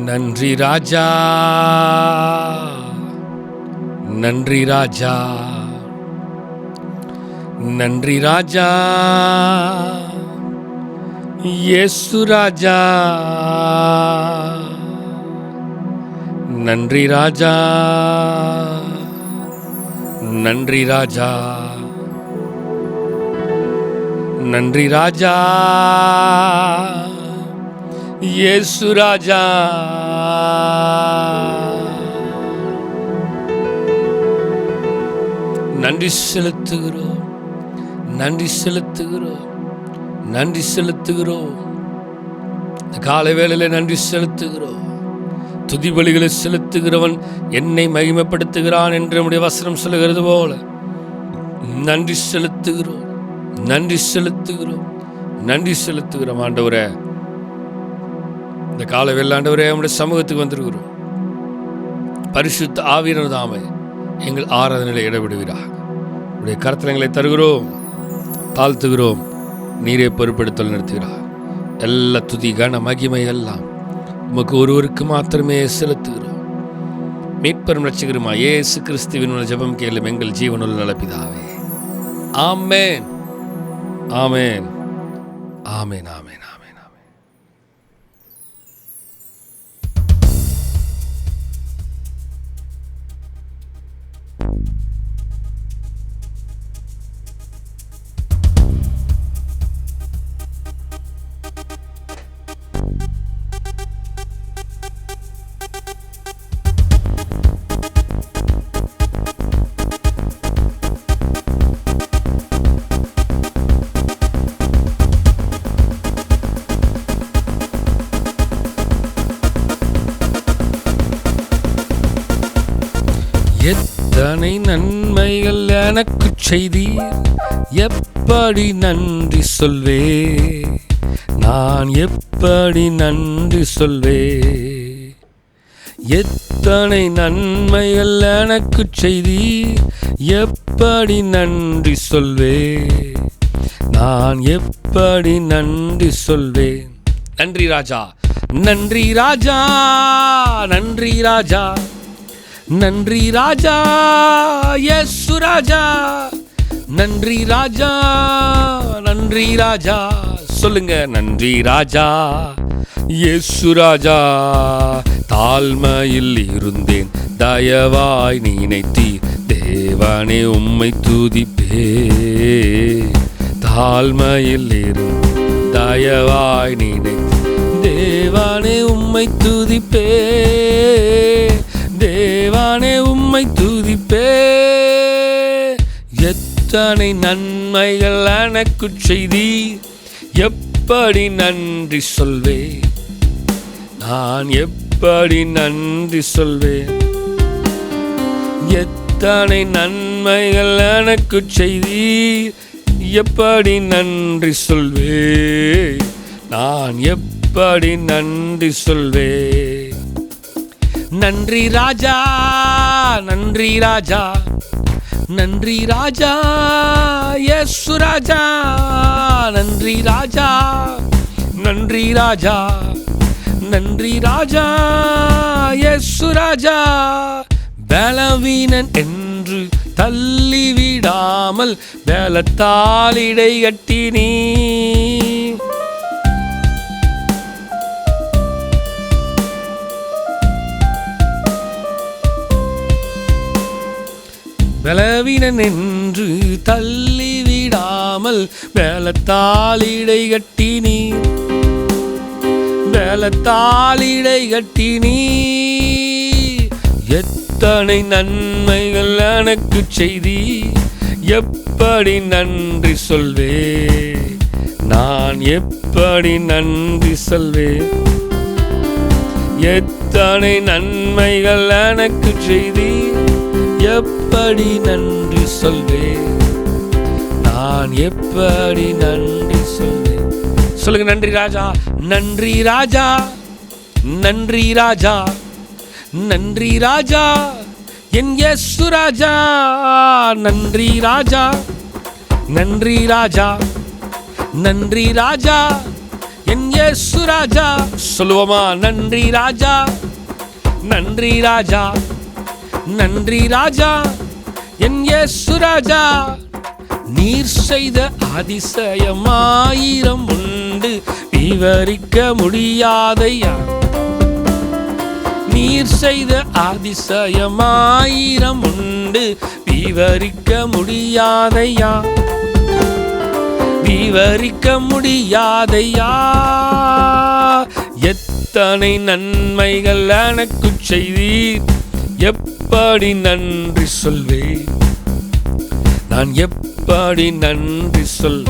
நன்றி ராஜா, நன்றி ராஜா, நன்றி ராஜா, இயேசு ராஜா, நன்றி ராஜா, நன்றி ராஜா, நன்றி ராஜா, இயேசு ராஜா. நன்றி செலுத்துகிறோம், நன்றி செலுத்துகிறோம், நன்றி செலுத்துகிறோம். இந்த காலை வேளையில நன்றி செலுத்துகிறோம். துதிபலிகளை செலுத்துகிறவன் என்னை மகிமைப்படுத்துகிறான் என்று நம்முடைய வசனம் சொல்லுகிறது போல நன்றி செலுத்துகிறோம், நன்றி செலுத்துகிறோம், நன்றி செலுத்துகிறோம். ஆண்டவரே, இந்த காலை வேளையில ஆண்டவரே நம்முடைய சமூகத்துக்கு வந்திருக்கிறோம். பரிசுத்த ஆவியானவர் தாமே எங்கள் ஆராதனையில் இடவிடுகிறார். உடைய கருத்தலங்களை தருகிறோம், தாழ்த்துகிறோம். நீரே பொறுப்பெடுத்தல் நடத்துகிறார். எல்லா துதி கன மகிமை எல்லாம் உமக்கு ஒருவருக்கு மாத்திரமே செலுத்துகிறோம். மீட்பரும் ரட்சகருமா இயேசு கிறிஸ்துவின் ஜெபம் கேளும் எங்கள் ஜீவனுள்ள நல்ல பிதாவே. ஆமென், ஆமென், ஆமென், ஆமென், ஆமென், ஆமென். எத்தனை நன்மைகள் எனக்கு செய்தீர், எப்படி நன்றி சொல்வே, நான் எப்படி நன்றி சொல்வே. எத்தனை நன்மைகள் எனக்கு செய்தீர், எப்படி நன்றி சொல்வே, நான் எப்படி நன்றி சொல்வேன். நன்றி ராஜா, நன்றி ராஜா, நன்றி ராஜா, நன்றி ராஜா, இயேசு ராஜா, நன்றி ராஜா, நன்றி ராஜா. சொல்லுங்க, நன்றி ராஜா, இயேசு ராஜா. தாழ்மையில் இருந்தேன், தயவாய் நினைத்தீர், தேவனே உம்மை துதிப்பே. தாழ்மையில் இருந்தேன், தயவாய் நினைத்தீர், தேவனே உம்மை துதிப்பே. தேவானே உம்மை துதிப்பே. எத்தனை நன்மைகள் எனக்கு செய்தீர், எப்படி நன்றி சொல்வேன், நான் எப்படி நன்றி சொல்வேன். எத்தனை நன்மைகள் எனக்கு செய்தீர், எப்படி நன்றி சொல்வேன், நான் எப்படி நன்றி சொல்வேன். நன்றி ராஜா, நன்றி ராஜா, நன்றி ராஜா, இயேசு ராஜா, நன்றி ராஜா, நன்றி ராஜா, நன்றி ராஜா, இயேசு ராஜா. பலவீனன் என்று தள்ளிவிடாமல் பலத்தால் இடை கட்டி நீ. பலவீனன் என்று தள்ளிவிடாமல் பலத்தால் இடை கட்டி நீ, பலத்தால் இடை கட்டி நீ. எத்தனை நன்மைகள் எனக்கு செய்தி, எப்படி நன்றி சொல்வே, நான் எப்படி நன்றி சொல்வே. எத்தனை நன்மைகள் எனக்கு செய்தி, எப்படி நன்றி சொல்வேன், நான் எப்படி நன்றி சொல்வேன். சொல்லுங்க, நன்றி ராஜா, நன்றி ராஜா, நன்றி ராஜா, நன்றி ராஜா, என் இயேசு ராஜா. நன்றி ராஜா, நன்றி ராஜா, நன்றி ராஜா, என் இயேசு ராஜா. சொல்லுவோமா? நன்றி ராஜா, நன்றி ராஜா, நன்றி ராஜா, என் இயேசு ராஜா. நீர் செய்த அதிசயம் ஆயிரம் உண்டு, விவரிக்க முடியாதையா. நீர் செய்த அதிசயம் ஆயிரம் உண்டு, விவரிக்க முடியாதையா, விவரிக்க முடியாதையா. எத்தனை நன்மைகள் எனக்கு செய்தீர், எப்படி நன்றி சொல்வேன், நான் எப்படி நன்றி சொல்.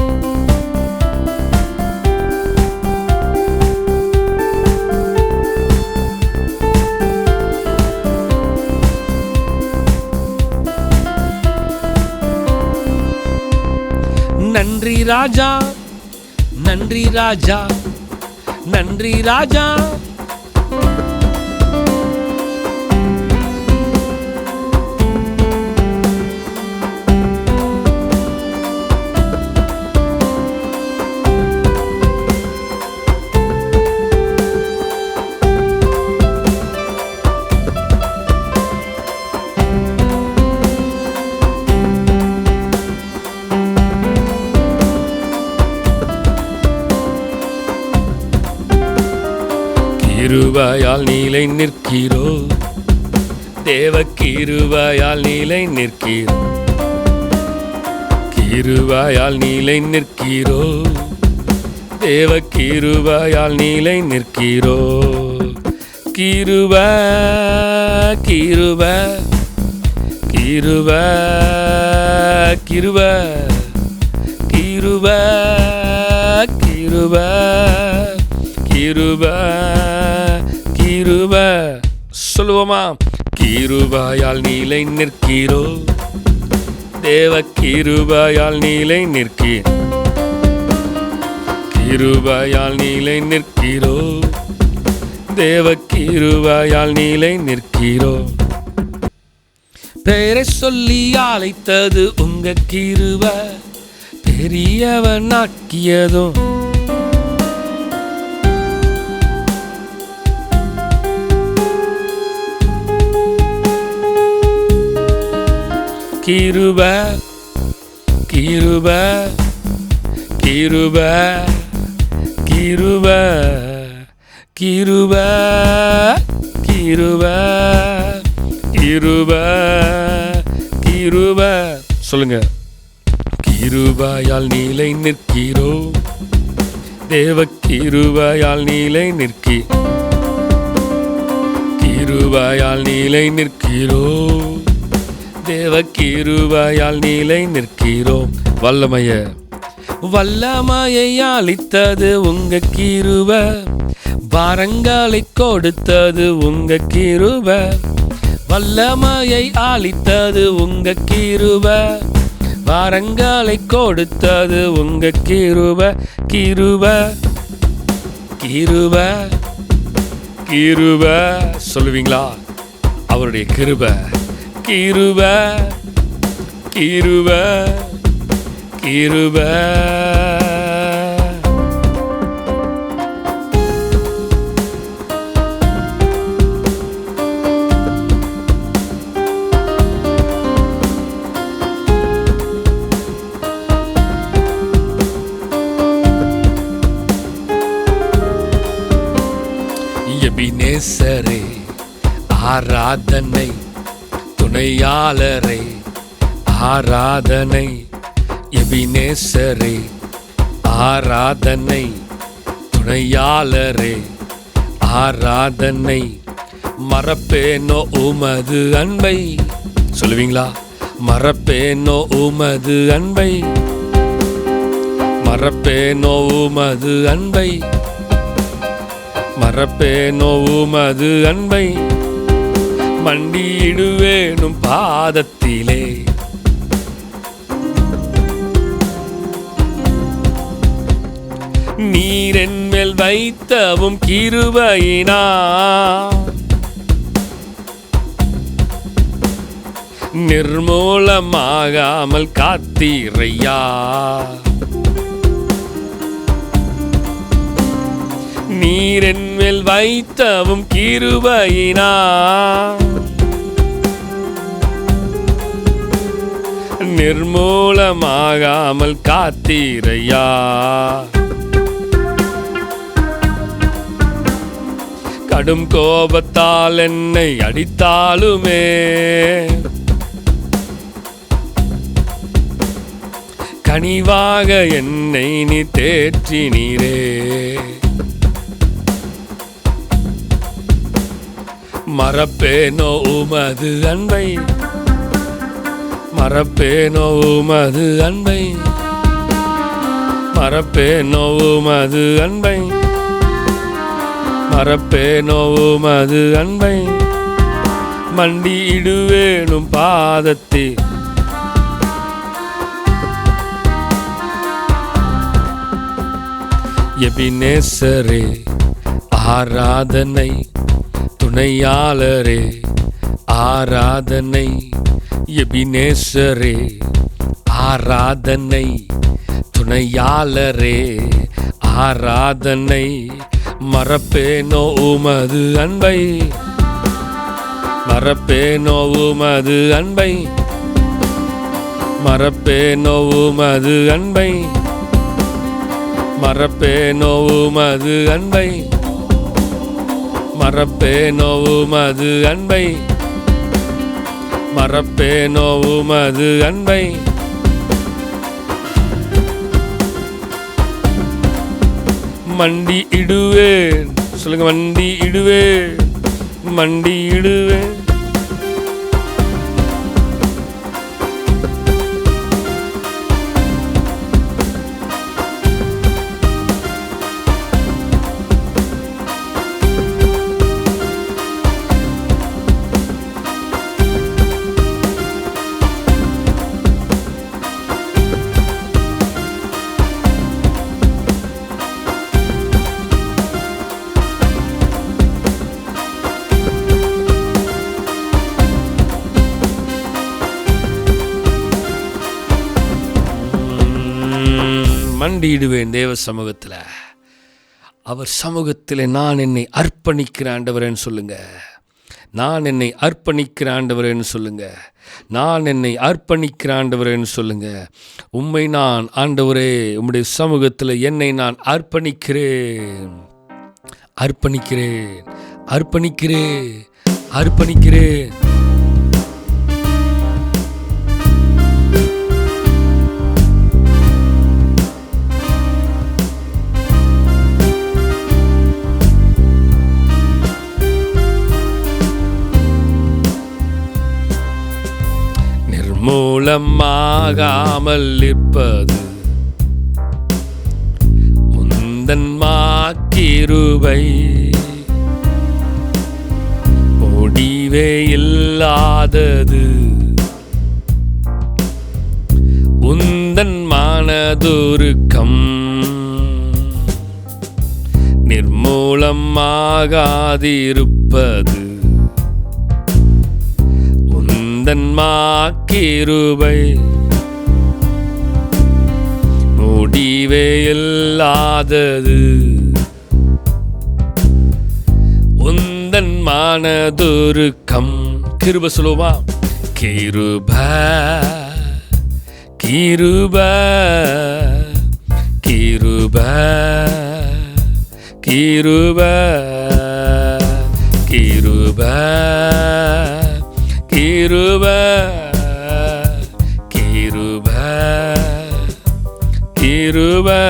நன்றி ராஜா, நன்றி ராஜா, நன்றி ராஜா. கிருபையால் நீலை நிற்கிறோ, தேவ கிருபையால் நீலை நிற்கிறோ, கிருபையால் நீலை நிற்கிறோ, தேவ கிருபையால் நீலை நிற்கிறோ. கிருபை கிருபை கிருபை கிருபை கிருபை கிருபை கிருபை கிருபை. சொல்லுவோமா? கிருபையால் நீலை நிற்கிறோ, தேவ கிருபையால் நீலை நிற்கிறோ, கிருபையால் நீலை நிற்கிறோ, தேவ கிருபையால் நீலை நிற்கிறோ. பெயரை சொல்லி அழைத்தது உங்க கிருபை, பெரியவன் ஆக்கியதும் கிருபை கிருபை கிருபை கிருபை கிருபை கிருபை கிருபை கிருபை. சொல்லுங்க. கிருபையால் நீலை நிற்கிறோ, தேவ கிருபையால் நீலை நிற்கி, கிருபையால் நீலை நிற்கிறோ, தேவ கிருபையால் நீலை நிற்கிறோம். வல்லமையை அளித்தது உங்க கிருபை, பாரங்களை கொடுத்தது உங்க கிருபை. வல்லமையை அளித்தது உங்க கிருபை, பாரங்களை கொடுத்தது உங்க கிருபை. கிருபை கிருபை கிருபை. சொல்லுவீங்களா? அவருடைய கிருபை. கிருபை கிருபை கிருபை. எபினேசரே ஆராதனை, துணையாளரே ஆராதனை. எபினேசரே ஆராதனை, துணையாளரே ஆராதனை. மறப்பேனோ உமது அன்பை. சொல்லுவீங்களா? மறப்பேனோ உமது அன்பை, மறப்பேனோ உமது அன்பை, மறப்பேனோ உமது அன்பை. மண்டியிடுவேனும் பாதத்திலே, நீர் என்மேல் வைத்தவும் கிருபையினா, நிர்மூலமாகாமல் காத்தீரையா. நீர் என்மேல் வைத்தவும் கிருபையினார் நிர்மூலமாகாமல் காத்தீரையா. கடும் கோபத்தால் என்னை அடித்தாலுமே கனிவாக என்னை நீ தேற்றினீரே. மறப்பேனோ உமது அன்பை, மறப்பேனோ உமது அன்பை, மறப்பேனோ உமது அன்பை, மறப்பேனோ உமது அன்பை. மண்டியிடுவேனும் பாதத்தில் எபினேசரே ஆராதனை, துணையாளரே ஆராதனை, எபினேசரே ஆராதனை, துணையாளரே ஆராதனை. மறப்பேனோ உமது அன்பை, மறப்பேனோ உமது அன்பை, மறப்பேனோ உமது அன்பை, மறப்பேனோ உமது அன்பை, மறப்பேனோ உமது அன்பை, மறப்பேனோ உமது அன்பை. மண்டி இடுவேன், சொல்லுங்க, மண்டி இடுவேன், மண்டி இடுவேன். மண்டியிடுவேன் தேவ சமூகத்தில். அவர் சமூகத்தில் நான் என்னை அர்ப்பணிக்கிற ஆண்டவரேன்னு சொல்லுங்க. நான் என்னை அர்ப்பணிக்கிற ஆண்டவரேன்னு சொல்லுங்க. நான் என்னை அர்ப்பணிக்கிற ஆண்டவரேன்னு சொல்லுங்க. உம்மை நான் ஆண்டவரே உம்முடைய சமூகத்தில் என்னை நான் அர்ப்பணிக்கிறேன், அர்ப்பணிக்கிறேன், அர்ப்பணிக்கிறேன், அர்ப்பணிக்கிறேன். மூலமாகாமல் இருப்பது முந்தன் மாக்கிருபை, முடிவே இல்லாதது உந்தன் மனதுருக்கம், நிர்மூலமாகாதிருப்பது உந்தன் மாக்கிருபை, முடிவே இல்லாதது உந்தன் மனதுருக்கம். கிருபை சொல்லுமா? கிருபை, கிருபை, கிருபை, கிருபை, கிருபை, கிருபை, கிருபை, கிருபை.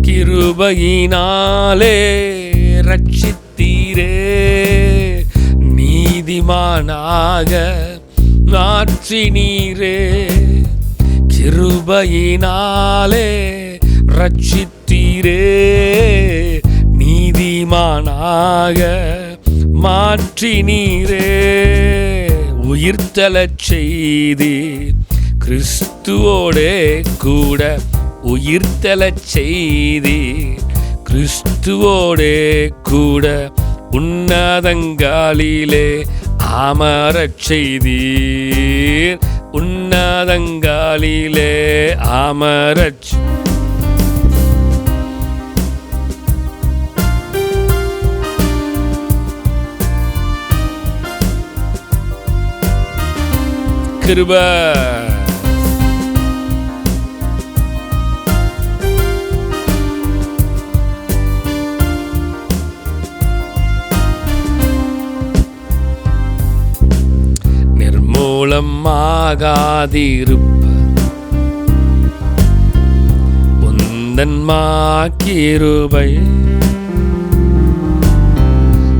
கிருபையினாலே ரட்சித்தீரே, நீதிமானாக மாற்றினீரே. கிருபையினாலே ரட்சித்தீரே, நீதிமானாக மாற்றினீரே. உயிர்த்தெழச் செய்தி கிறிஸ்துவோடே கூட, உயிர்த்தெழச் செய்தி கிறிஸ்துவோடே கூட, உன்னதங்களிலே அமரச் செய்தீர், உன்னதங்களிலே அமரச். கிருபை. நிர்மூலமாகாதிருப்ப உந்தன் கிருபை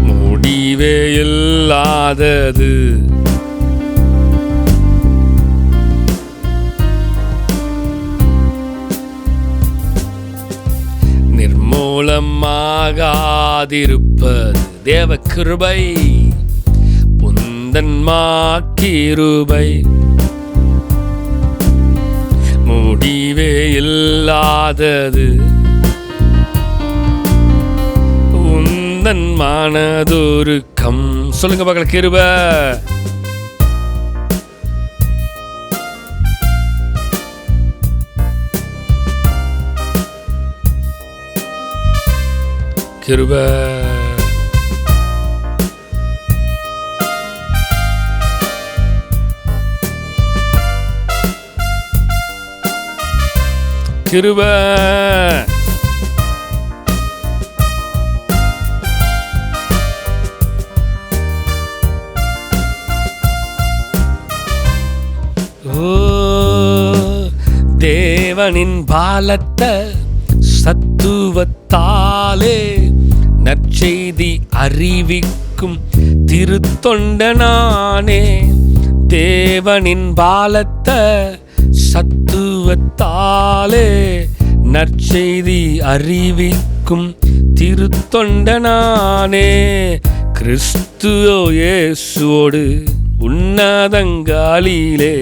முடிவே இல்லாதது. நிர்மூலமாகாதிருப்பது தேவ கிருபை உந்தன் கிருபை முடிவே இல்லாதது. உந்தன் மனதுருக்கம் சொல்லுங்க பார்க்கலாம். கிருபை கிருபை கிருபை தேவனின் பாலத்த சத்துவத்தாலே நற்செய்தி அறிவிக்கும் திருத்தொண்டனானே. தேவனின் பாலத்த சத்துவத்தாலே நற்செய்தி அறிவிக்கும் திருத்தொண்டனானே. கிறிஸ்து இயேசுவோடு உன்னதங்காலிலே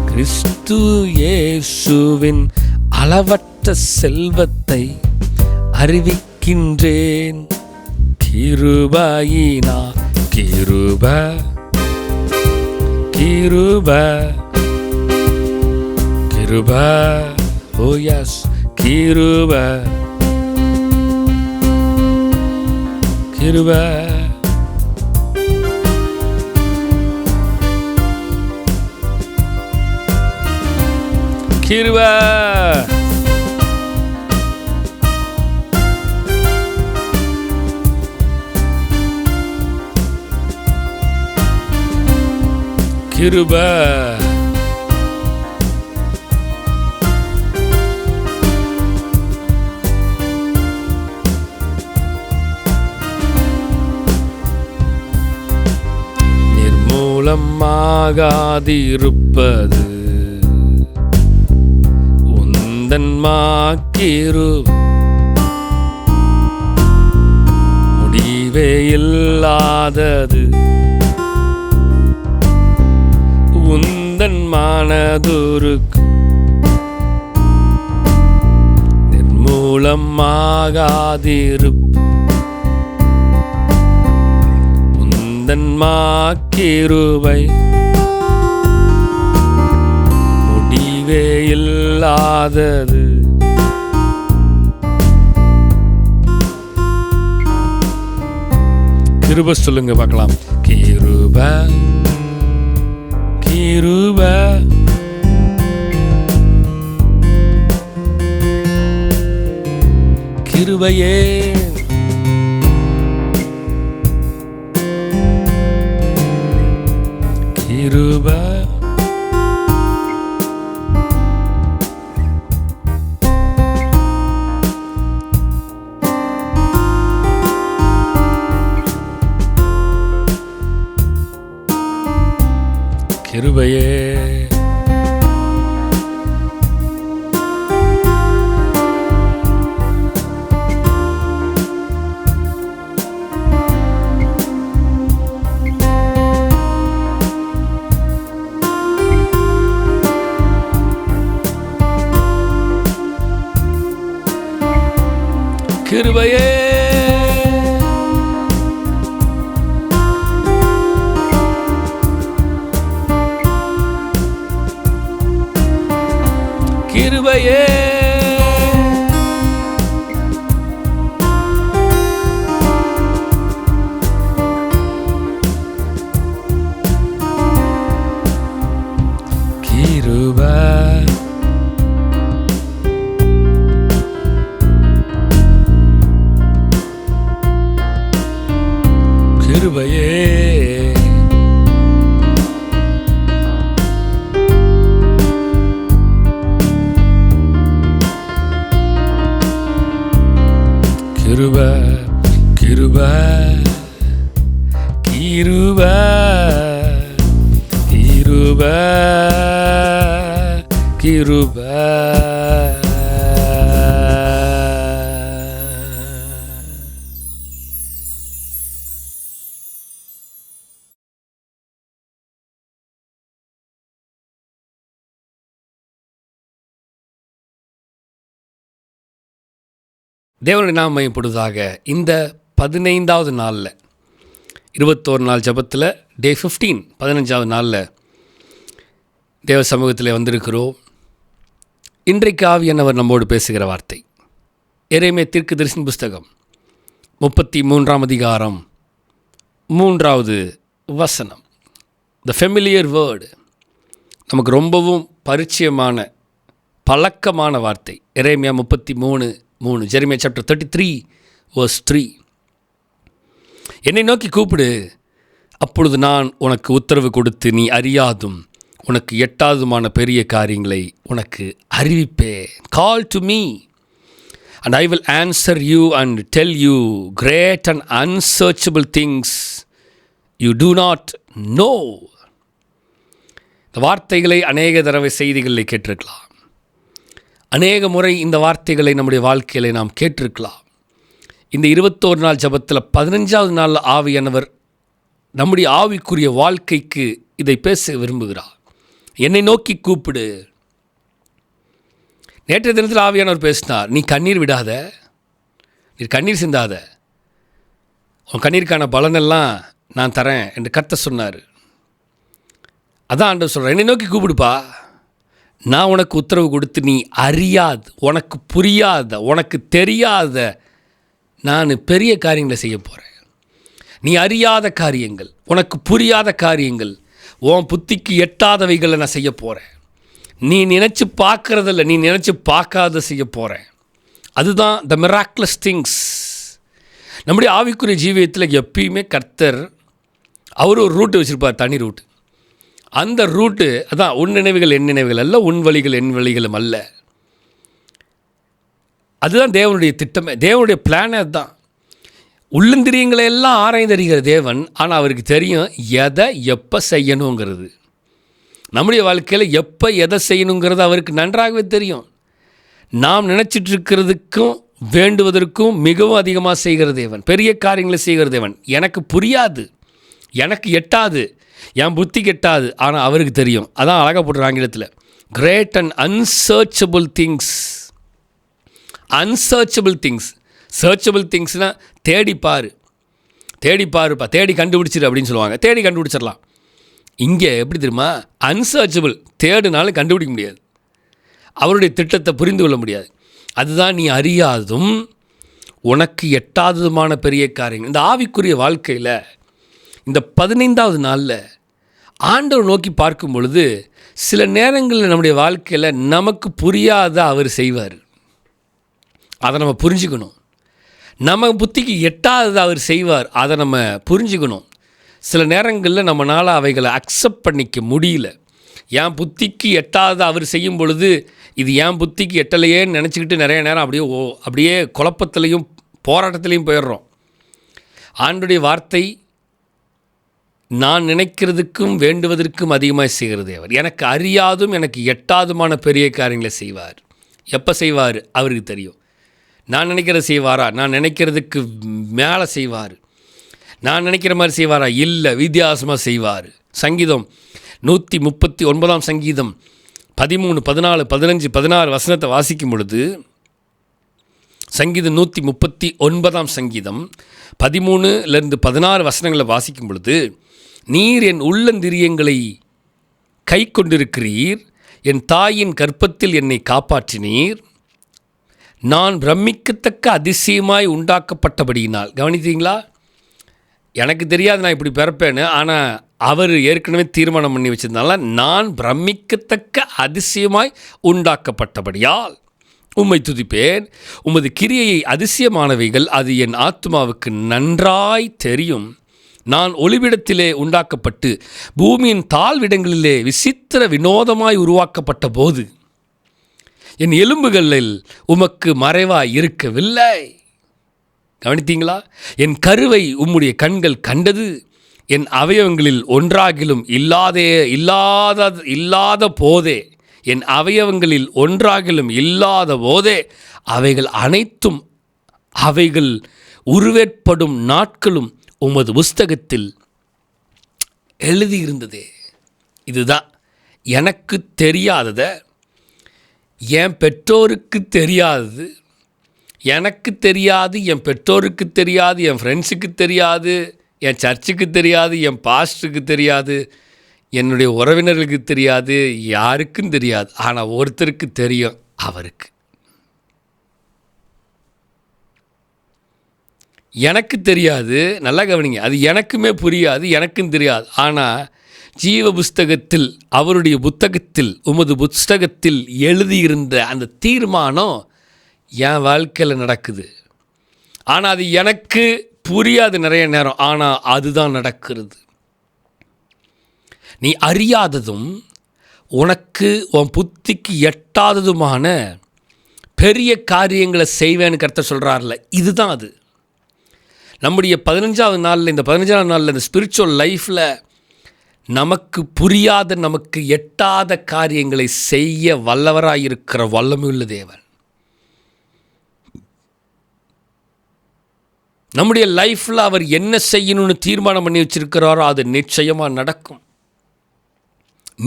கிறிஸ்து இயேசுவின் அளவற்ற செல்வத்தை அறிவிக்கின்றேன். கிருபையினா கிருபை கிருபை கிருபை ஓ எஸ் கிருபை கிருபை கிருபை கிருபை நிர்மூலமாகாதிருப்பது உந்தன் கிருபை முடிவே இல்லாதது. உந்தன் மனதுருக்கம் நிர்மூலமாகாதிருப்ப உந்தன் கிருபை முடிவே இல்லாதது. கிருபை சொல்லுங்க பார்க்கலாம். கிருபை கிருபை கிருபையே கிருபை கிருபையே கிருபையே கிருபையே கிருபையே கிருபை கிருபை கிருபை கிருபை கிருபை தேவனுடைய நாமம் மையப்படுவதாக. இந்த 15வது நாளில் 21 நாள் ஜபத்தில் டே 15 15வது நாளில் தேவ சமூகத்தில் வந்திருக்கிறோம். இன்றைக்கு ஆவியானவர் நம்மோடு பேசுகிற வார்த்தை எரேமியா தீர்க்கதரிசன புஸ்தகம் 33ஆம் அதிகாரம் 3வது வசனம். த ஃபெமிலியர் வேர்டு, நமக்கு ரொம்பவும் பரிச்சயமான பழக்கமான வார்த்தை. எரேமியா 33:3, ஜெரமியா சாப்டர் 33 verse 3. என்னை நோக்கி கூப்பிடு, அப்பொழுது நான் உனக்கு உத்தரவு கொடுத்து நீ அறியாதும் உனக்கு எட்டாவதுமான பெரிய காரியங்களை உனக்கு அறிவிப்பேன். Call to me and I will answer you and tell you great and unsearchable things you do not know. இந்த வார்த்தைகளை அநேக தடவை செய்திகளில் கேட்டிருக்கலாம். அநேக முறை இந்த வார்த்தைகளை நம்முடைய வாழ்க்கையில் நாம் கேட்டிருக்கலாம். இந்த 21 நாள் ஜபத்தில் 15வது நாள் ஆவியானவர் நம்முடைய ஆவிக்குரிய வாழ்க்கைக்கு இதை பேச விரும்புகிறார். என்னை நோக்கி கூப்பிடு. நேற்றைய தினத்தில் ஆவியானவர் பேசினார், நீ கண்ணீர் விடாத, நீ கண்ணீர் சிந்தாத, உன் கண்ணீருக்கான பலனெல்லாம் நான் தரேன் என்று கர்த்தர் சொன்னார். அதான் ஆண்டவர் சொல்கிறேன், என்னை நோக்கி கூப்பிடுப்பா, நான் உனக்கு உத்தரவு கொடுத்து நீ அறியாத, உனக்கு புரியாத, உனக்கு தெரியாத நான் பெரிய காரியங்களை செய்ய போகிறேன். நீ அறியாத காரியங்கள், உனக்கு புரியாத காரியங்கள், உன் புத்திக்கு எட்டாதவைகளை நான் செய்ய போகிறேன். நீ நினச்சி பார்க்குறதில்ல, நீ நினச்சி பார்க்காத செய்ய போகிறேன். அதுதான் த மிராக்குலஸ் திங்ஸ். நம்முடைய ஆவிக்குரிய ஜீவியத்தில் எப்பயுமே கர்த்தர் அவர் ஒரு ரூட்டு வச்சுருப்பார், தனி ரூட்டு. அந்த ரூட்டு அதான் உன் நினைவுகள் என் நினைவுகள் அல்ல, உன் வழிகள் என் வழிகளும் அல்ல. அதுதான் தேவனுடைய திட்டமே, தேவனுடைய பிளானே அதுதான். உள்ளந்திரியங்களை எல்லாம் ஆராய்ந்தறிகிற தேவன், ஆனால் அவருக்கு தெரியும் எதை எப்போ செய்யணுங்கிறது. நம்முடைய வாழ்க்கையில் எப்போ எதை செய்யணுங்கிறது அவருக்கு நன்றாகவே தெரியும். நாம் நினச்சிட்ருக்கிறதுக்கும் வேண்டுவதற்கும் மிகவும் அதிகமாக செய்கிற தேவன், பெரிய காரியங்களை செய்கிற தேவன். எனக்கு புரியாது, எனக்கு எட்டாது, என் புத்தி கெட்டாது, ஆனால் அவருக்கு தெரியும். அதான் அழகாக போட்டுற ஆங்கிலத்தில், great and unsearchable things. Unsearchable things, searchable திங்ஸ்னால் தேடிப்பார், தேடிப்பாருப்பா, தேடி கண்டுபிடிச்சிரு அப்படின்னு சொல்லுவாங்க. தேடி கண்டுபிடிச்சிடலாம். இங்கே எப்படி தெரியுமா, அன்சர்ச்சபிள், தேடுனாலும் கண்டுபிடிக்க முடியாது, அவருடைய திட்டத்தை புரிந்து கொள்ள முடியாது. அதுதான் நீ அறியாதும் உனக்கு எட்டாததுமான பெரிய காரியங்கள். இந்த ஆவிக்குரிய வாழ்க்கையில் இந்த 15வது நாளில் ஆண்டவர் நோக்கி பார்க்கும் பொழுது சில நேரங்களில் நம்முடைய வாழ்க்கையில் நமக்கு புரியாத அவர் செய்வார். அதை நம்ம புரிஞ்சுக்கணும். நம்ம புத்திக்கு எட்டாததை அவர் செய்வார், அதை நம்ம புரிஞ்சுக்கணும். சில நேரங்களில் நம்மளால் அவைகளை அக்செப்ட் பண்ணிக்க முடியல. என் புத்திக்கு எட்டாததை அவர் செய்யும் பொழுது இது என் புத்திக்கு எட்டலையேன்னு நினச்சிக்கிட்டு நிறைய நேரம் அப்படியே குழப்பத்திலையும் போராட்டத்திலையும் போயிடுறோம். ஆண்டவருடைய வார்த்தை நான் நினைக்கிறதுக்கும் வேண்டுவதற்கும் அதிகமாக செய்கிறது அவர். எனக்கு அறியாதும் எனக்கு எட்டாதுமான பெரிய காரியங்களை செய்வார். எப்போ செய்வார் அவருக்கு தெரியும். நான் நினைக்கிறத செய்வாரா? நான் நினைக்கிறதுக்கு மேலே செய்வார். நான் நினைக்கிற மாதிரி செய்வாரா? இல்லை, வித்தியாசமாக செய்வார். சங்கீதம் 139 சங்கீதம் 13, 14, 15, 16 வசனத்தை வாசிக்கும் பொழுது, சங்கீதம் 139 சங்கீதம் 13லேருந்து 16 வசனங்களை வாசிக்கும் பொழுது, நீர் என் உள்ளந்திரியங்களை கை கொண்டிருக்கிறீர், என் தாயின் கர்ப்பத்தில் என்னை காப்பாற்றினீர், நான் பிரமிக்கத்தக்க அதிசயமாய் உண்டாக்கப்பட்டபடியினால். கவனித்தீங்களா? எனக்கு தெரியாது நான் இப்படி பிறப்பேன்னு, ஆனால் அவர் ஏற்கனவே தீர்மானம் பண்ணி வச்சிருந்தால, நான் பிரமிக்கத்தக்க அதிசயமாய் உண்டாக்கப்பட்டபடியால் உம்மை துதிப்பேன். உமது கிரியையை அதிசயமானவைகள், அது என் ஆத்மாவுக்கு நன்றாய் தெரியும். நான் ஒளிவிடத்திலே உண்டாக்கப்பட்டு பூமியின் தாழ்விடங்களிலே விசித்திர வினோதமாய் உருவாக்கப்பட்ட போது என் எலும்புகளில் உமக்கு மறைவாய் இருக்கவில்லை. கவனித்தீங்களா? என் கருவை உம்முடைய கண்கள் கண்டது. என் அவயவங்களில் ஒன்றாகிலும் இல்லாத போதே, என் அவயவங்களில் ஒன்றாகிலும் இல்லாத போதே அவைகள் அனைத்தும் அவைகள் உருவேற்படும் நாட்களும் உமது புஸ்தகத்தில் எழுதியிருந்ததே. இதுதான் எனக்கு தெரியாததை என் பெற்றோருக்கு தெரியாதது, எனக்கு தெரியாது, என் பெற்றோருக்கு தெரியாது, என் ஃப்ரெண்ட்ஸுக்கு தெரியாது, என் சர்ச்சுக்கு தெரியாது, என் பாஸ்டருக்கு தெரியாது, என்னுடைய உறவினர்களுக்கு தெரியாது, யாருக்கும் தெரியாது. ஆனால் ஒருத்தருக்கு தெரியும், அவருக்கு. எனக்கு தெரியாது, நல்லா கவனிங்க, அது எனக்குமே புரியாது, எனக்கும் தெரியாது. ஆனால் ஜீவ புஸ்தகத்தில், அவருடைய புத்தகத்தில், உமது புஸ்தகத்தில் எழுதியிருந்த அந்த தீர்மானம் என் வாழ்க்கையில் நடக்குது. ஆனால் அது எனக்கு புரியாது நிறைய நேரம், ஆனால் அதுதான் நடக்கிறது. நீ அறியாததும் உனக்கு உன் புத்திக்கு எட்டாததுமான பெரிய காரியங்களை செய்வேன்னு கருத்தை சொல்கிறார்ல, இதுதான் அது. நம்முடைய 15ஆவது நாளில், இந்த 15ஆவது நாளில் இந்த ஸ்பிரிச்சுவல் லைஃப்பில் நமக்கு புரியாத, நமக்கு எட்டாத காரியங்களை செய்ய வல்லவராயிருக்கிற வல்லமையுள்ள தேவன். நம்முடைய லைஃப்பில் அவர் என்ன செய்யணும்னு தீர்மானம் பண்ணி வச்சிருக்கிறாரோ அது நிச்சயமாக நடக்கும்.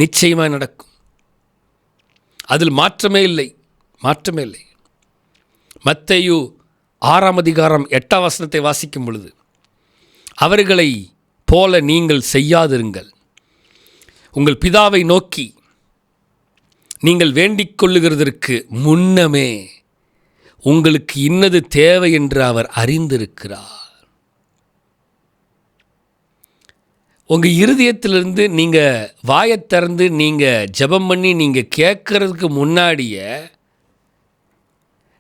நிச்சயமாக நடக்கும். அதில் மாற்றமே இல்லை, மாற்றமே இல்லை. மத்தேயு 6ஆம் அதிகாரம் 8ஆம் வசனத்தை வாசிக்கும் பொழுது, அவர்களை போல நீங்கள் செய்யாதிருங்கள், உங்கள் பிதாவை நோக்கி நீங்கள் வேண்டிக் கொள்ளுகிறதற்கு முன்னமே உங்களுக்கு இன்னது தேவை என்று அவர் அறிந்திருக்கிறார். உங்கள் இருதயத்திலிருந்து நீங்கள் வாயை திறந்து நீங்கள் ஜெபம் பண்ணி நீங்கள் கேட்கறதுக்கு முன்னாடியே,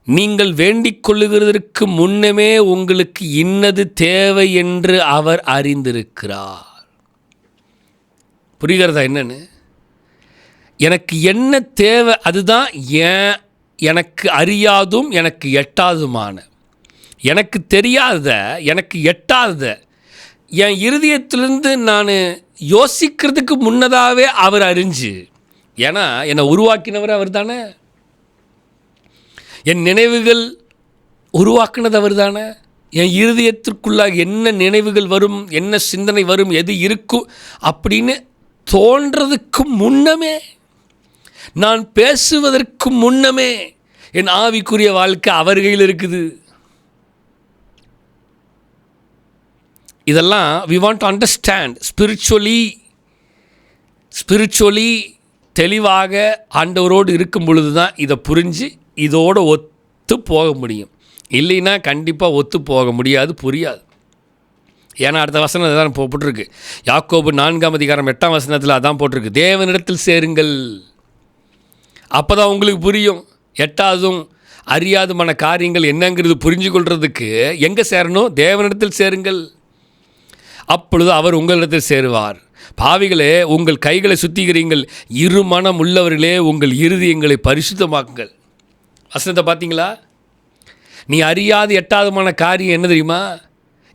நீங்கள் வேண்டிக் கொள்ளுகிறதற்கு முன்னமே உங்களுக்கு இன்னது தேவை என்று அவர் அறிந்திருக்கிறார். புரிகிறதா என்னன்னு? எனக்கு என்ன தேவை, அதுதான் எனக்கு அறியாதும் எனக்கு எட்டாதுமான, எனக்கு தெரியாத, எனக்கு எட்டாத, என் இருதயத்திலிருந்து நான் யோசிக்கிறதுக்கு முன்னதாகவே அவர் அறிஞ்சு, ஏன்னா என்னை உருவாக்கினவர் அவர் தானே, என் நினைவுகள் உருவாக்குனது அவர் தானே, என் இருதயத்திற்குள்ளாக என்ன நினைவுகள் வரும், என்ன சிந்தனை வரும், எது இருக்கும் அப்படின்னு தோன்றதுக்கு முன்னமே, நான் பேசுவதற்கு முன்னமே என் ஆவிக்குரிய வாழ்க்கை அவர் கையில் இருக்குது. இதெல்லாம் we want to understand spiritually தெளிவாக ஆண்டவரோடு இருக்கும் பொழுது தான் இதை புரிஞ்சு இதோடு ஒத்து போக முடியும். இல்லைன்னா கண்டிப்பாக ஒத்து போக முடியாது, புரியாது. ஏன்னா அடுத்த வசனம் அதான் போட்டிருக்கு. யாக்கோபு 4ஆம் அதிகாரம் 8ஆம் வசனத்தில் அதான் போட்டிருக்கு, தேவனிடத்தில் சேருங்கள். அப்போ தான் உங்களுக்கு புரியும். எட்டாவதும் அறியாதுமான காரியங்கள் என்னங்கிறது புரிஞ்சு கொள்றதுக்கு எங்கே சேரணும்? தேவனிடத்தில் சேருங்கள். அப்பொழுது அவர் உங்களிடத்தில் சேருவார். பாவிகளே, உங்கள் கைகளை சுத்திகிறீங்கள், இருமனம் உள்ளவர்களே உங்கள் இருதயங்களை பரிசுத்தமாக்குங்கள். வசனத்தை பார்த்தீங்களா? நீ அறியாத எட்டாவதுமான காரியம் என்ன தெரியுமா?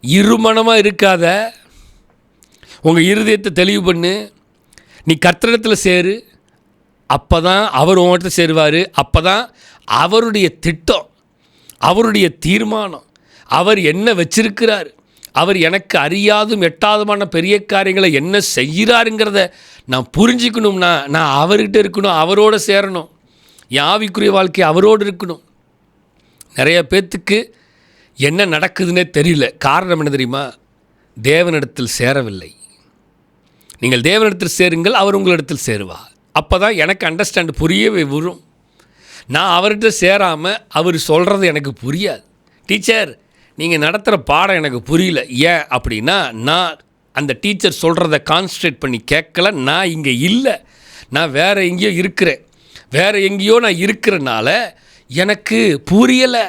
இருமனமாக இருக்காத, உங்கள் இருதயத்தை தெளிவு பண்ணு, நீ கர்த்தரிடத்தில் சேரு. அப்போ தான் அவர் உங்கள்கிட்ட சேருவார். அப்போ தான் அவருடைய திட்டம், அவருடைய தீர்மானம், அவர் என்ன வச்சிருக்கிறார், அவர் எனக்கு அறியாதும் எட்டாதுமான பெரிய காரியங்களை என்ன செய்கிறாருங்கிறத நான் புரிஞ்சிக்கணும்னா நான் அவர்கிட்ட இருக்கணும், அவரோடு சேரணும், என் ஆவிக்குரிய வாழ்க்கை அவரோடு இருக்கணும். நிறைய பேர்த்துக்கு என்ன நடக்குதுன்னே தெரியல. காரணம் என்ன தெரியுமா? தேவனிடத்தில் சேரவில்லை. நீங்கள் தேவனிடத்தில் சேருங்கள், அவர் உங்களிடத்தில் சேருவார். அப்போ தான் எனக்கு அண்டர்ஸ்டாண்ட் புரியவே வரும். நான் அவர்கிட்ட சேராமல் அவர் சொல்கிறது எனக்கு புரியாது. டீச்சர், நீங்கள் நடத்துகிற பாடம் எனக்கு புரியல. ஏன் அப்படின்னா, நான் அந்த டீச்சர் சொல்கிறத கான்சன்ட்ரேட் பண்ணி கேட்கல. நான் இங்கே இல்லை, நான் வேறு எங்கேயோ இருக்கிறேன். வேறு எங்கேயோ நான் இருக்கிறனால எனக்கு புரியலை.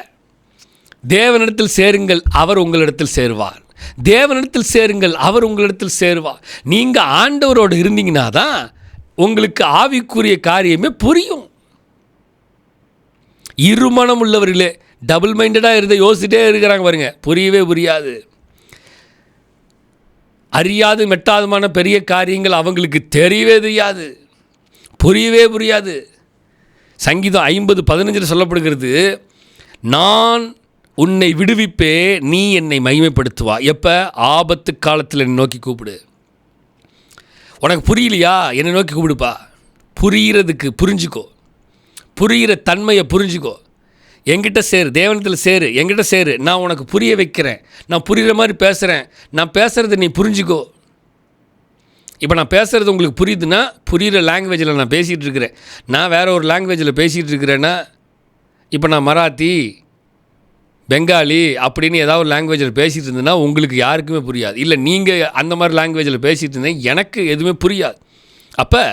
தேவனிடத்தில் சேருங்கள், அவர் உங்களிடத்தில் சேருவார். தேவனிடத்தில் சேருங்கள், அவர் உங்களிடத்தில் சேருவார். நீங்கள் ஆண்டவரோடு இருந்தீங்கன்னா தான் உங்களுக்கு ஆவிக்குரிய காரியமே புரியும். இருமனம் உள்ளவர்களே, டபுள் மைண்டடாக இருந்த யோசிச்சுட்டே இருக்கிறாங்க பாருங்க, புரியவே புரியாது. அறியாது மெட்டாதுமான பெரிய காரியங்கள் அவங்களுக்கு தெரியவே தெரியாது, புரியவே புரியாது. சங்கீதம் 50:15 சொல்லப்படுகிறது, நான் உன்னை விடுவிப்பே, நீ என்னை மகிமைப்படுத்துவா. எப்போ? ஆபத்து காலத்தில் என்னை நோக்கி கூப்பிடு. உனக்கு புரியலையா? என்னை நோக்கி கூப்பிடுப்பா. புரிகிறதுக்கு புரிஞ்சுக்கோ, புரிகிற தன்மையை புரிஞ்சுக்கோ. என்கிட்ட சேரு, தேவனத்தில் சேரு, என்கிட்ட சேரு, நான் உனக்கு புரிய வைக்கிறேன், நான் புரிகிற மாதிரி பேசுகிறேன், நான் பேசுகிறத நீ புரிஞ்சுக்கோ. இப்போ நான் பேசுகிறது உங்களுக்கு புரியுதுன்னா, புரிகிற லாங்குவேஜில் நான் பேசிகிட்டு இருக்கிறேன். நான் வேறு ஒரு லாங்குவேஜில் பேசிகிட்டு இருக்கிறேன்னா, இப்போ நான் மராத்தி, பெங்காலி அப்படின்னு ஏதாவது ஒரு லாங்குவேஜில் பேசிகிட்டு இருந்தேன்னா உங்களுக்கு யாருக்குமே புரியாது. இல்லை நீங்கள் அந்த மாதிரி லாங்குவேஜில் பேசிகிட்டு இருந்தேன், எனக்கு எதுவுமே புரியாது. அப்போ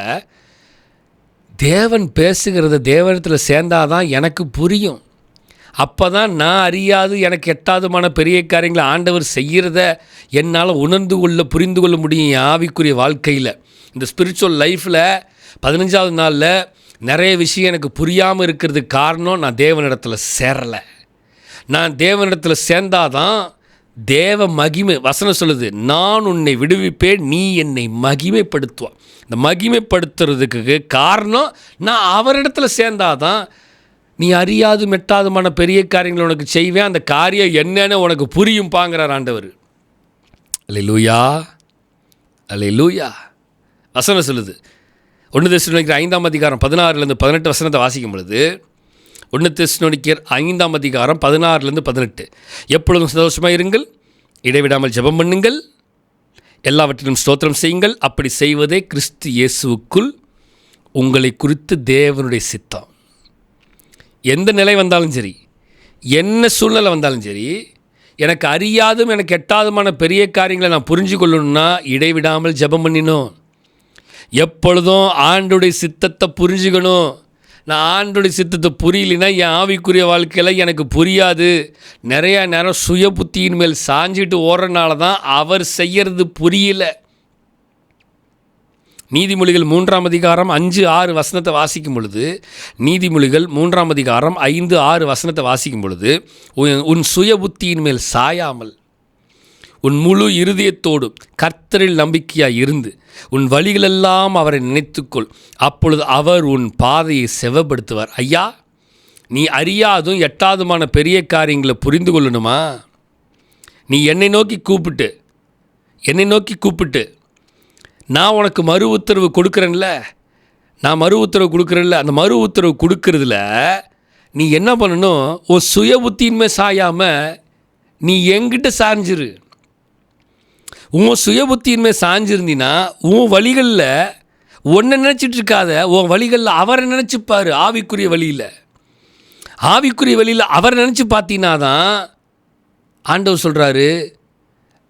தேவன் பேசுகிறத தேவனத்தில் சேர்ந்தாதான் எனக்கு புரியும். அப்போ தான் நான் அறியாது எனக்கு எட்டாதுமான பெரிய காரியங்களை ஆண்டவர் செய்கிறத என்னால் உணர்ந்து கொள்ள புரிந்து கொள்ள முடியும். என் ஆவிக்குரிய வாழ்க்கையில் இந்த ஸ்பிரிச்சுவல் லைஃப்பில் 15வது நாளில் நிறைய விஷயம் எனக்கு புரியாமல் இருக்கிறதுக்கு காரணம் நான் தேவனிடத்தில் சேரலை. நான் தேவனிடத்தில் சேர்ந்தாதான் தேவ மகிமை, வசனம் சொல்லுது, நான் உன்னை விடுவிப்பேன், நீ என்னை மகிமைப்படுத்துவான். இந்த மகிமைப்படுத்துறதுக்கு காரணம் நான் அவரிடத்தில் சேர்ந்தாதான் நீ அறியாது மெட்டாதுமான பெரிய காரியங்களை உனக்கு செய்வேன், அந்த காரியம் என்னன்னு உனக்கு புரியும் பாங்கிறார் ஆண்டவர். அல்லேலூயா, அல்லேலூயா. வசனம் சொல்லுது, 1 தெசலோனிக்கர் 5:16-18 வசனத்தை வாசிக்கும் பொழுது, 1 தெசலோனிக்கர் 5:16-18, எப்பொழுதும் சந்தோஷமாக இருங்கள், இடைவிடாமல் ஜெபம் பண்ணுங்கள், எல்லாவற்றிலும் ஸ்தோத்திரம் செய்யுங்கள், அப்படி செய்வதே கிறிஸ்து இயேசுவுக்குள் உங்களை குறித்து தேவனுடைய சித்தம். எந்த நிலை வந்தாலும் சரி, என்ன சூழ்நிலை வந்தாலும் சரி, எனக்கு அறியாதும் எனக்கு எட்டாதுமான பெரிய காரியங்களை நான் புரிஞ்சு கொள்ளணும்னா இடைவிடாமல் ஜெபம் பண்ணினோம். எப்பொழுதும் ஆண்டுடைய சித்தத்தை புரிஞ்சுக்கணும். நான் ஆண்டுடைய சித்தத்தை புரியலைன்னா என் ஆவிக்குரிய வாழ்க்கையில் எனக்கு புரியாது. நிறையா நேரம் சுய புத்தியின் மேல் சாஞ்சிட்டு ஓடுறனால தான் அவர் செய்கிறது புரியல. நீதிமொழிகள் 3:5-6 வசனத்தை வாசிக்கும் பொழுது, நீதிமொழிகள் 3:5-6 வாசிக்கும் பொழுது, உன் சுய புத்தியின் மேல் சாயாமல் உன் முழு இருதயத்தோடு கர்த்தரில் நம்பிக்கையாய் இருந்து உன் வழிகளெல்லாம் அவரை நினைத்துக்கொள், அப்பொழுது அவர் உன் பாதையை செவப்படுத்துவார். ஐயா, நீ அறியாதும் எட்டாதுமான பெரிய காரியங்களை புரிந்து கொள்ளணுமா? நீ என்னை நோக்கி கூப்பிட்டு நான் உனக்கு மறு உத்தரவு கொடுக்குறேன்ல, அந்த மறு உத்தரவு கொடுக்கறதுல நீ என்ன பண்ணணும்? உன் சுய புத்தியின்மை சாயாமல் நீ என்கிட்ட சாஞ்சிரு. உன் சுய புத்தியின்மை சாஞ்சிருந்தீன்னா உன் வழிகளில் ஒன்றை நினச்சிட்டு இருக்காத, உன் வழிகளில் அவரை நினச்சிப்பார். ஆவிக்குரிய வழியில் அவரை நினச்சி பார்த்தீங்கன்னா தான் ஆண்டவர் சொல்கிறாரு,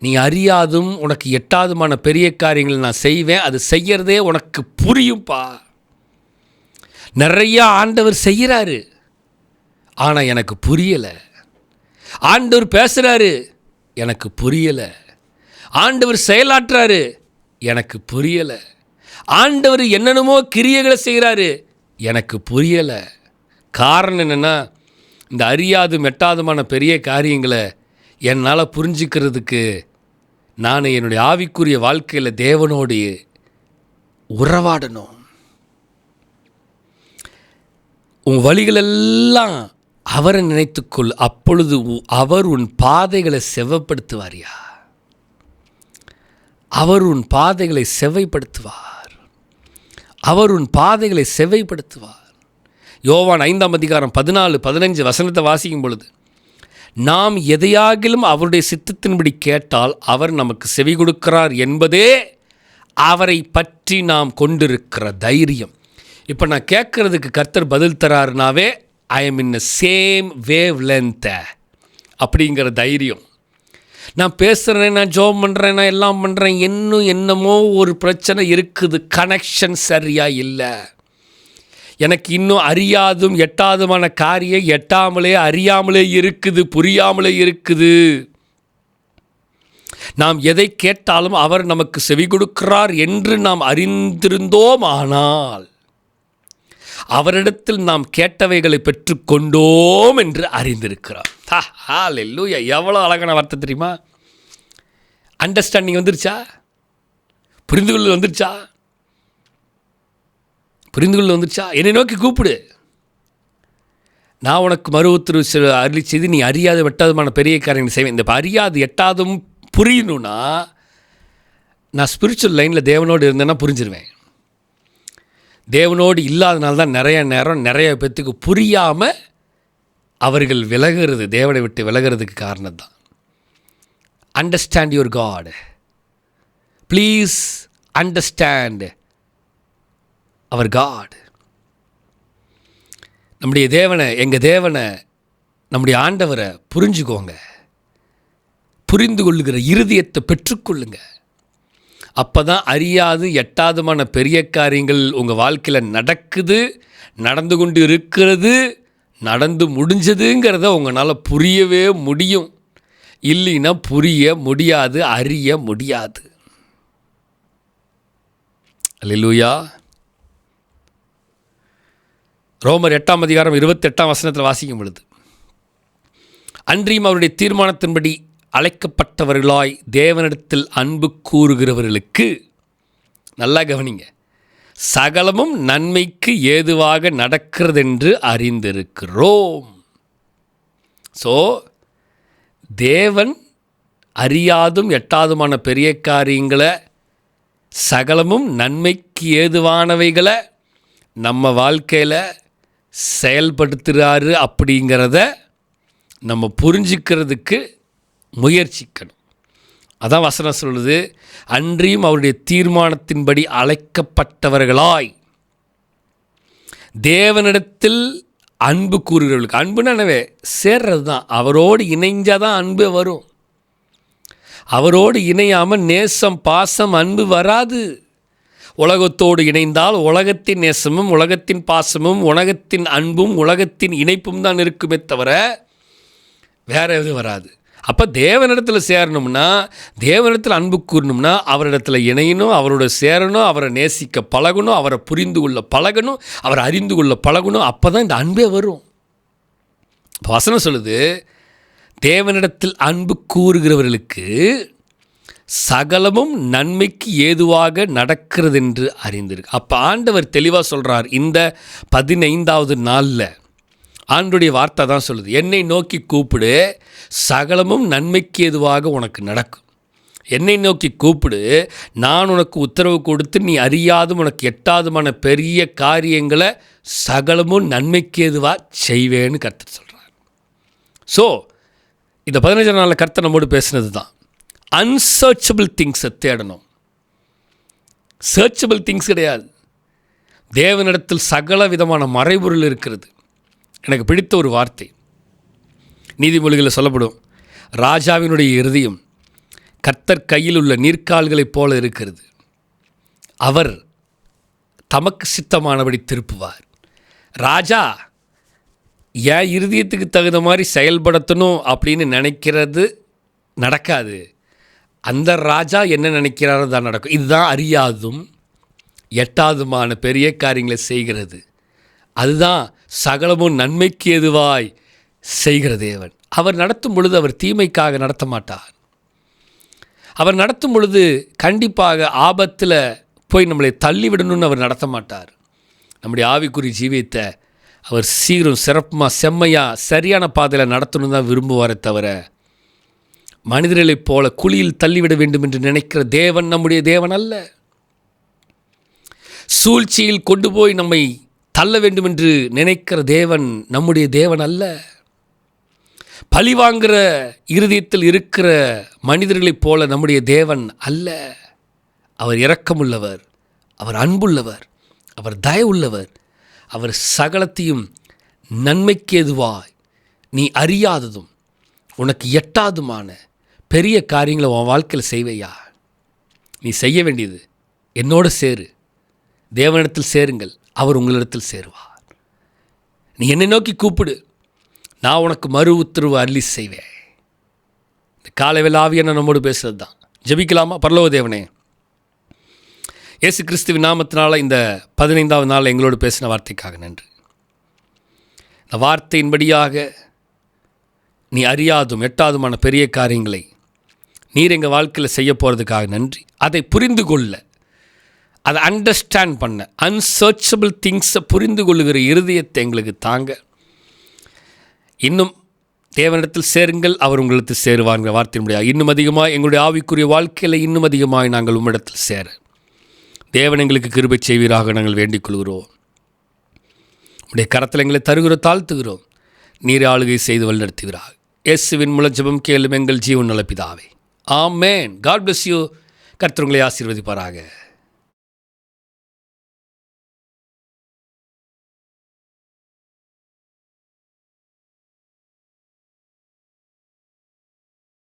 நீ அறியாதும் உனக்கு எட்டாதுமான பெரிய காரியங்களை நான் செய்வேன், அது செய்கிறதே உனக்கு புரியும்ப்பா. நிறையா ஆண்டவர் செய்கிறாரு, ஆனால் எனக்கு புரியலை. ஆண்டவர் பேசுகிறாரு, எனக்கு புரியலை. ஆண்டவர் செயலாற்றுறாரு, எனக்கு புரியலை. ஆண்டவர் என்னென்னமோ கிரியைகளை செய்கிறாரு, எனக்கு புரியலை. காரணம் என்னென்னா, இந்த அறியாது மெட்டாதுமான பெரிய காரியங்களை என்னால் புரிஞ்சுக்கிறதுக்கு நான் என்னுடைய ஆவிக்குரிய வாழ்க்கையில் தேவனோடு உறவாடணும். உன் வழிகளெல்லாம் அவரை நினைத்துக்கொள், அப்பொழுது அவர் உன் பாதைகளை செவ்வைப்படுத்துவாரியா. அவர் உன் பாதைகளை செவ்வைப்படுத்துவார். யோவான் 5:14-15 வாசிக்கும் பொழுது, நாம் எதையாகிலும் அவருடைய சித்தத்தின்படி கேட்டால் அவர் நமக்கு செவி கொடுக்கிறார் என்பதே அவரை பற்றி நாம் கொண்டிருக்கிற தைரியம். இப்போ நான் கேட்குறதுக்கு கர்த்தர் பதில் தராருனாவே I am in same wavelength அப்படிங்கிற தைரியம். நான் பேசுகிறேன், நான் ஜோம் பண்ணுறேன், நான் எல்லாம் பண்ணுறேன், என்னமோ ஒரு பிரச்சனை இருக்குது, கனெக்ஷன் சரியாக இல்லை. எனக்கு இன்னும் அறியாதும் எட்டாதுமான காரியம் அறியாமலே இருக்குது, புரியாமலே இருக்குது. நாம் எதை கேட்டாலும் அவர் நமக்கு செவி கொடுக்கிறார் என்று நாம் அறிந்திருந்தோம். ஆனால் அவரிடத்தில் நாம் கேட்டவைகளை பெற்றுக்கொண்டோம் என்று அறிந்திருக்கிறார். ஹல்லேலூயா! எவ்வளோ அழகான வார்த்தை தெரியுமா? அண்டர்ஸ்டாண்டிங் வந்துருச்சா? புரிந்துகொள்ள வந்துருச்சா? புரிந்துகொள்ள வந்துருச்சா? என்னை நோக்கி கூப்பிடு, நான் உனக்கு மறு உத்தரவு அருளி செய்து நீ அறியாத வெட்டாதமான பெரிய காரியங்களை செய்வேன். இந்த அறியாது எட்டாதும் புரியணும்னா நான் ஸ்பிரிச்சுவல் லைனில் தேவனோடு இருந்தேன்னா புரிஞ்சிருவேன். தேவனோடு இல்லாதனால தான் நிறைய பேத்துக்கு புரியாமல் அவர்கள் விலகிறது, தேவனை விட்டு விலகிறதுக்கு காரணம் தான். Understand your God. Please understand our God. நம்முடைய தேவனை, எங்கள் தேவனை, நம்முடைய ஆண்டவரை புரிஞ்சுக்கோங்க. புரிந்து கொள்ளுகிற இருதயத்தை பெற்றுக்கொள்ளுங்க. அப்போ தான் அறியாது எட்டாதுமான பெரிய காரியங்கள் உங்கள் வாழ்க்கையில் நடக்குது, நடந்து கொண்டு இருக்கிறது, நடந்து முடிஞ்சதுங்கிறத உங்களால் புரியவே முடியும். இல்லைன்னா புரிய முடியாது, அறிய முடியாது. அல்லேலூயா. ரோமர் 8:28 வாசிக்கும் பொழுது, அன்றியும் அவருடைய தீர்மானத்தின்படி அழைக்கப்பட்டவர்களாய் தேவனிடத்தில் அன்பு கூறுகிறவர்களுக்கு, நல்லா கவனிங்க, சகலமும் நன்மைக்கு ஏதுவாக நடக்கிறதென்று அறிந்திருக்கிறோம். ஸோ தேவன் அறியாதும் எட்டாதுமான பெரிய காரியங்களை, சகலமும் நன்மைக்கு ஏதுவானவைகளை நம்ம வாழ்க்கையில் செயல்படுத்துகிறாரு அப்படிங்கிறத நம்ம புரிஞ்சுக்கிறதுக்கு முயற்சிக்கணும். அதான் வசனம் சொல்லுது, அன்றியும் அவருடைய தீர்மானத்தின்படி அழைக்கப்பட்டவர்களாய் தேவனிடத்தில் அன்பு கூறுகிறவர்களுக்கு. அன்புன்னு என்னவே சேர்றது தான். அவரோடு இணைஞ்சால் தான் அன்பு வரும். அவரோடு இணையாமல் நேசம், பாசம், அன்பு வராது. உலகத்தோடு இணைந்தால் உலகத்தின் நேசமும் உலகத்தின் பாசமும் உலகத்தின் அன்பும் உலகத்தின் இணைப்பும் தான் இருக்குமே தவிர வேறு எதுவும் வராது. அப்போ தேவனிடத்தில் சேரணும்னா, தேவனிடத்தில் அன்பு கூறணும்னா அவரிடத்தில் இணையணும், அவரோட சேரணும், அவரை நேசிக்க பழகணும், அவரை புரிந்து கொள்ள பழகணும், அவரை அறிந்து கொள்ள பழகணும். அப்போ தான் இந்த அன்பே வரும். வசனம் சொல்லுது, தேவனிடத்தில் அன்பு கூறுகிறவர்களுக்கு சகலமும் நன்மைக்கு ஏதுவாக நடக்கிறது என்று அறிந்திருக்கு. அப்போ ஆண்டவர் தெளிவாக சொல்கிறார். இந்த 15வது நாளில் ஆண்டவருடைய வார்த்தை தான் சொல்லுது, என்னை நோக்கி கூப்பிடு, சகலமும் நன்மைக்கு ஏதுவாக உனக்கு நடக்கும். என்னை நோக்கி கூப்பிடு, நான் உனக்கு உத்தரவு கொடுத்து நீ அறியாதும் உனக்கு எட்டாதுமான பெரிய காரியங்களை சகலமும் நன்மைக்கு ஏதுவாக செய்வேன்னு கர்த்தர் சொல்கிறார். ஸோ இந்த 15 நாளில் கர்த்தர் நம்மோடு பேசுனது தான், அன்சர்ச்சபிள் திங்ஸை தேடணும். சர்ச்சபிள் திங்ஸ் கிடையாது. தேவனிடத்தில் சகல விதமான மறைபொருள் இருக்கிறது. எனக்கு பிடித்த ஒரு வார்த்தை நீதிமொழிகளில் சொல்லப்படும், ராஜாவினுடைய இருதயம் கர்த்தர் கையில் உள்ள நீர்க்கால்களைப் போல இருக்கிறது, அவர் தமக்கு சித்தமானபடி திருப்புவார். ராஜா என் இருதயத்துக்கு தகுந்த மாதிரி செயல்படுத்தணும் அப்படின்னு நினைக்கிறது நடக்காது. அந்த ராஜா என்ன நினைக்கிறாரோ தான் நடக்கும். இதுதான் அறியாதும் எட்டாதுமான பெரிய காரியங்களை செய்கிறது. அதுதான் சகலமும் நன்மைக்கு ஏதுவாய் செய்கிற தேவன். அவர் நடத்தும் பொழுது அவர் தீமைக்காக நடத்த மாட்டார். அவர் நடத்தும் பொழுது கண்டிப்பாக ஆபத்தில் போய் நம்மளை தள்ளிவிடணும்னு அவர் நடத்த மாட்டார். நம்முடைய ஆவிக்குறி ஜீவியத்தை அவர் சீரும் சிறப்புமாக செம்மையாக சரியான பாதையில் நடத்தணும் தான் விரும்புவாரே தவிர மனிதர்களைப் போல குழியில் தள்ளிவிட வேண்டும் என்று நினைக்கிற தேவன் நம்முடைய தேவன் அல்ல. சூழ்ச்சியில் கொண்டு போய் நம்மை தள்ள வேண்டும் என்று நினைக்கிற தேவன் நம்முடைய தேவன் அல்ல. பழிவாங்கிற இருதயத்தில் இருக்கிற மனிதர்களைப் போல நம்முடைய தேவன் அல்ல. அவர் இரக்கமுள்ளவர், அவர் அன்புள்ளவர், அவர் தயவுள்ளவர். அவர் சகலத்தையும் நன்மைக்கு ஏதுவாய் நீ அறியாததும் உனக்கு எட்டாதுமான பெரிய காரியங்களை உன் வாழ்க்கையில் செய்வையா. நீ செய்ய வேண்டியது என்னோடு சேரு, தேவனிடத்தில் சேருங்கள், அவர் உங்களிடத்தில் சேருவார். நீ என்னை நோக்கி கூப்பிடு, நான் உனக்கு மறு உத்தரவு அருளி செய்வேன். இந்த காலைவேளை ஆவியான நம்மோடு பேசுகிறது தான். ஜெபிக்கலாமா? பரலோக தேவனே, இயேசு கிறிஸ்துவின் நாமத்தினால இந்த 15வது நாள் எங்களோடு பேசின வார்த்தைக்காக நன்றி. இந்த வார்த்தையின்படியாக நீ அறியாதும் எட்டாதுமான பெரிய காரியங்களை நீர் எங்கள் வாழ்க்கையில் செய்ய போகிறதுக்காக நன்றி. அதை புரிந்து கொள்ள, அதை அண்டர்ஸ்டாண்ட் பண்ண, அன்சர்ச்சபிள் திங்ஸை புரிந்து கொள்ளுகிற இருதயத்தை எங்களுக்கு தாங்க. இன்னும் தேவனிடத்தில் சேருங்கள், அவர் உங்களுக்கு சேருவாங்கிற வார்த்தை முடியாது. இன்னும் அதிகமாக எங்களுடைய ஆவிக்குரிய வாழ்க்கையில் இன்னும் அதிகமாக நாங்கள் உம்மிடத்தில் சேர தேவன் எங்களுக்கு கிருபை செய்வீராக நாங்கள் வேண்டிக் கொள்கிறோம். உடைய கரத்தில் எங்களை தாழ்த்துகிறோம். நீர் ஆளுகை செய்து வழிநடத்துகிறார். இயேசுவின் மூலம் ஜெபம் கேளும் எங்கள் ஜீவன் நல பிதாவே. ஆமென். God bless you. கர்த்தர் உங்களை ஆசீர்வதிப்பாராக.